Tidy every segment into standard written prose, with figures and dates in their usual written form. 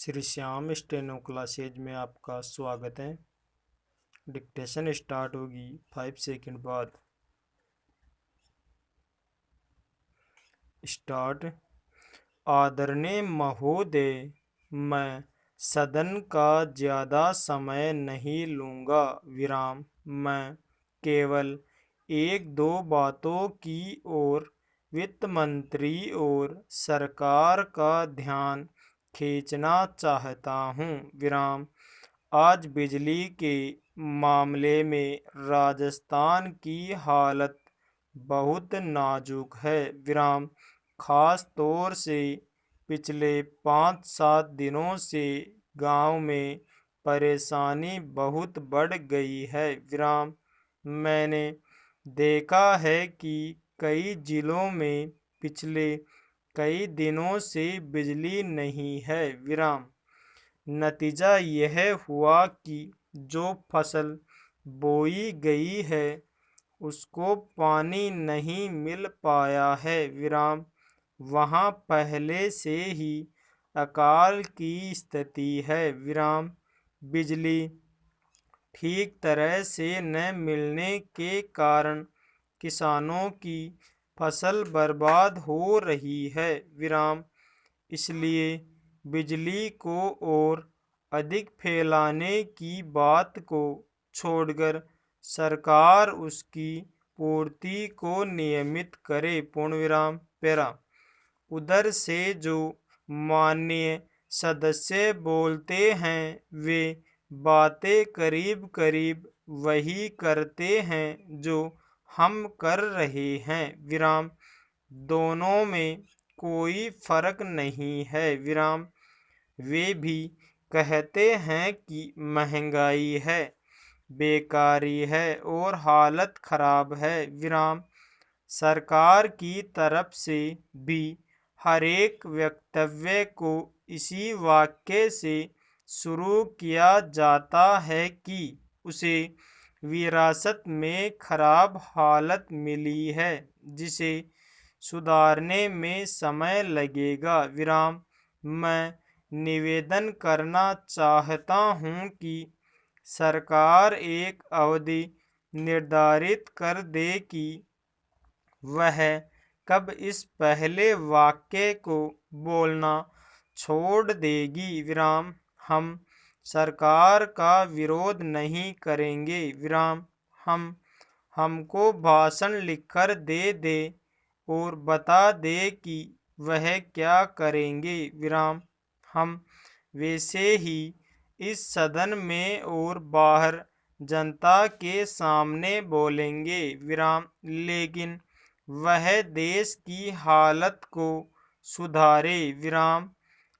Shri Shyam steno classes में आपका स्वागत है। डिक्टेशन स्टार्ट होगी 5 सेकंड बाद। स्टार्ट। आदरणीय महोदय, मैं सदन का ज़्यादा समय नहीं लूँगा। विराम। मैं केवल एक दो बातों की ओर वित्त मंत्री और सरकार का ध्यान खींचना चाहता हूँ। विराम। आज बिजली के मामले में राजस्थान की हालत बहुत नाजुक है। विराम। खास तौर से पिछले 5-7 दिनों से गांव में परेशानी बहुत बढ़ गई है। विराम। मैंने देखा है कि कई जिलों में पिछले कई दिनों से बिजली नहीं है। विराम। नतीजा यह हुआ कि जो फसल बोई गई है उसको पानी नहीं मिल पाया है। विराम। वहाँ पहले से ही अकाल की स्थिति है। विराम। बिजली ठीक तरह से न मिलने के कारण किसानों की फसल बर्बाद हो रही है। विराम। इसलिए बिजली को और अधिक फैलाने की बात को छोड़कर सरकार उसकी पूर्ति को नियमित करे। पूर्ण विराम। पैरा। उधर से जो माननीय सदस्य बोलते हैं वे बातें करीब करीब वही करते हैं जो हम कर रहे हैं। विराम। दोनों में कोई फर्क नहीं है। विराम। वे भी कहते हैं कि महंगाई है, बेकारी है और हालत खराब है। विराम। सरकार की तरफ से भी हर एक वक्तव्य को इसी वाक्य से शुरू किया जाता है कि उसे विरासत में खराब हालत मिली है जिसे सुधारने में समय लगेगा। विराम। मैं निवेदन करना चाहता हूँ कि सरकार एक अवधि निर्धारित कर दे कि वह कब इस पहले वाक्य को बोलना छोड़ देगी। विराम। हम सरकार का विरोध नहीं करेंगे। विराम। हमको भाषण लिखकर दे और बता दे कि वह क्या करेंगे। विराम। हम वैसे ही इस सदन में और बाहर जनता के सामने बोलेंगे। विराम। लेकिन वह देश की हालत को सुधारे। विराम।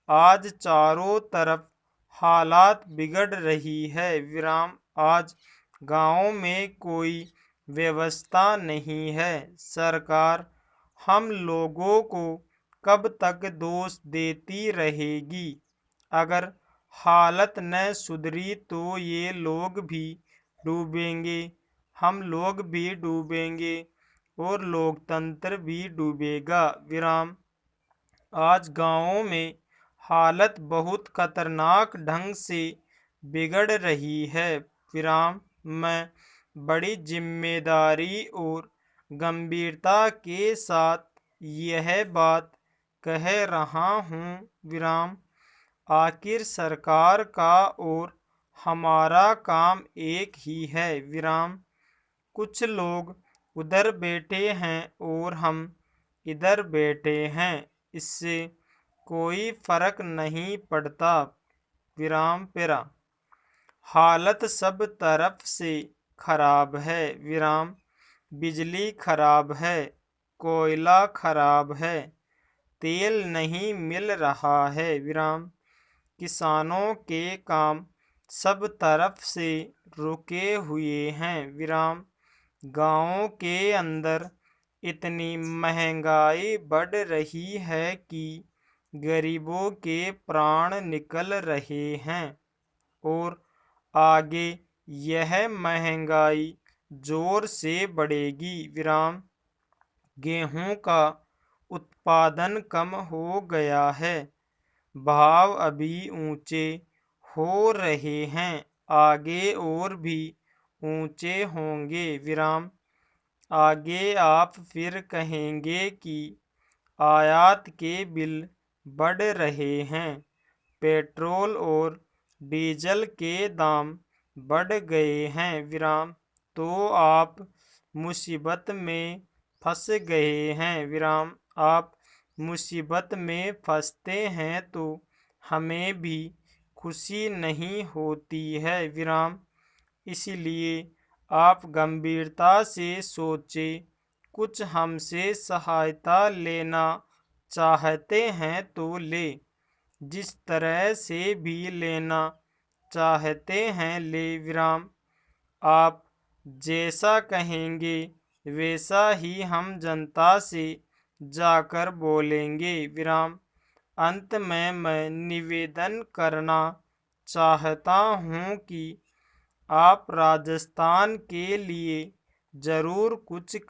आज चारों तरफ हालात बिगड़ रही है। विराम। आज गांव में कोई व्यवस्था नहीं है। सरकार हम लोगों को कब तक दोष देती रहेगी? अगर हालत न सुधरी तो ये लोग भी डूबेंगे, हम लोग भी डूबेंगे और लोकतंत्र भी डूबेगा। विराम। आज गांवों में हालत बहुत खतरनाक ढंग से बिगड़ रही है। विराम। मैं बड़ी जिम्मेदारी और गंभीरता के साथ यह बात कह रहा हूँ। विराम। आखिर सरकार का और हमारा काम एक ही है। विराम। कुछ लोग उधर बैठे हैं और हम इधर बैठे हैं, इससे कोई फर्क नहीं पड़ता। विराम। पैरा। हालत सब तरफ से खराब है। विराम। बिजली खराब है, कोयला खराब है, तेल नहीं मिल रहा है। विराम। किसानों के काम सब तरफ से रुके हुए हैं। विराम। गाँवों के अंदर इतनी महंगाई बढ़ रही है कि गरीबों के प्राण निकल रहे हैं और आगे यह महंगाई जोर से बढ़ेगी। विराम। गेहूं का उत्पादन कम हो गया है, भाव अभी ऊंचे हो रहे हैं, आगे और भी ऊंचे होंगे विराम। आगे आप फिर कहेंगे कि आयात के बिल बढ़ रहे हैं, पेट्रोल और डीजल के दाम बढ़ गए हैं विराम। तो आप मुसीबत में फंस गए हैं विराम। आप मुसीबत में फंसते हैं तो हमें भी खुशी नहीं होती है विराम। इसलिए आप गंभीरता से सोचें, कुछ हमसे सहायता लेना चाहते हैं तो ले, जिस तरह से भी लेना चाहते हैं ले विराम। आप जैसा कहेंगे वैसा ही हम जनता से जाकर बोलेंगे विराम। अंत में मैं निवेदन करना चाहता हूँ कि आप राजस्थान के लिए ज़रूर कुछ